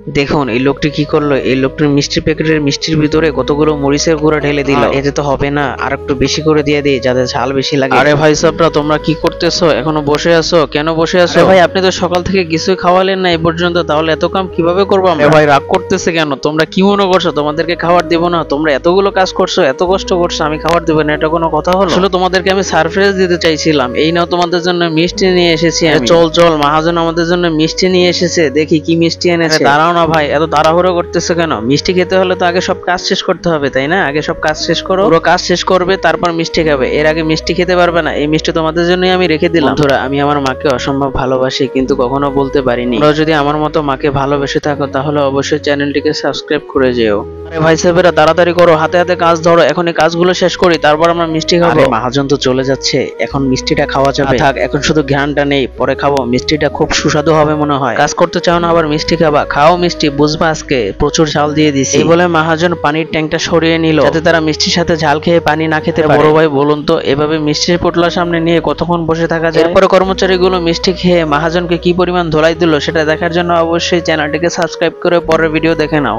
দেখুন এই লোকটি কি করলো, এই লোকটির মিষ্টির প্যাকেটের মিষ্টির ভিতরে কতগুলো মরিচের গুঁড়া ঢেলে দিল। এতে তো হবে না, আর একটু বেশি করে দিয়ে দিই যাতে ঝাল বেশি লাগে। আরে ভাই সাবরা, তোমরা কি করতেছো? এখনো বসে আছো কেন? বসে আছো ভাই, আপনি তো সকাল থেকে কিছুই খাওয়ালেন না এই পর্যন্ত, তাহলে এত কাম কিভাবে করবো আমরা? ভাই রাগ করতেছে কেন? তোমরা কি মনে করছো তোমাদেরকে খাবার দিব না? তোমরা এতগুলো কাজ করছো, এত কষ্ট করছো, আমি খাবার দেবো না, এটা কোনো কথা হলো? আসলে তোমাদেরকে আমি সারপ্রাইজ দিতে চাইছিলাম। এই নাও তোমাদের জন্য মিষ্টি নিয়ে এসেছি আমি। চল চল, মহাজন আমাদের জন্য মিষ্টি নিয়ে এসেছে, দেখি কি মিষ্টি এনেছে। দাঁড়াও না ভাই, এত তাড়াহুড়ো করতেছো কেন? মিষ্টি খেতে হলে তো আগে সব কাজ শেষ করতে হবে, তাই না? আগে সব কাজ শেষ করো, পুরো কাজ শেষ করবে তারপর মিষ্টি খাবে। এর আগে মিষ্টি খেতে পারবে না। এই মিষ্টি তোমাদের জন্যই আমি রেখে দিলাম। বন্ধুরা, আমি আমার মাকে অসম্ভব ভালোবাসি, কিন্তু কখনো বলতে পারিনি। তোমরা যদি আমার মতো মাকে ভালোবেসে থাকো তাহলে অবশ্যই চ্যানেলটিকে সাবস্ক্রাইব করে যেও। আরে ভাই সাহেবেরা, তাড়াতাড়ি করো, হাতে হাতে কাজ ধরো, এখন এই কাজগুলো শেষ করি তারপর আমরা মিষ্টি খাবো। আরে মহাজন তো চলে যাচ্ছে, এখন মিষ্টিটা খাওয়া যাবে? থাক, এখন শুধু ঘ্রাণটা নেই, পরে খাবো। মিষ্টিটা খুব সুস্বাদু হবে মনে হয়। কাজ করতে চাও না আবার মিষ্টি খাবা? খাও মিষ্টি, বুঝবা আজকে প্রচুর ঝাল দিয়ে দিছি। এই বলে মহাজন পানির ট্যাঙ্কটা সরিয়ে নিল যাতে তারা মিষ্টির সাথে ঝাল খেয়ে পানি না খেতে পারে। বড় ভাই বলুন তো, এভাবে মিষ্টির পোটলার সামনে নিয়ে কতক্ষণ বসে থাকা যায়? এরপরে কর্মচারীগুলো মিষ্টি খেয়ে মহাজনকে কি পরিমাণ ধোলাই দিল সেটা দেখার জন্য অবশ্যই চ্যানেলটিকে সাবস্ক্রাইব করে পরের ভিডিও দেখে নাও।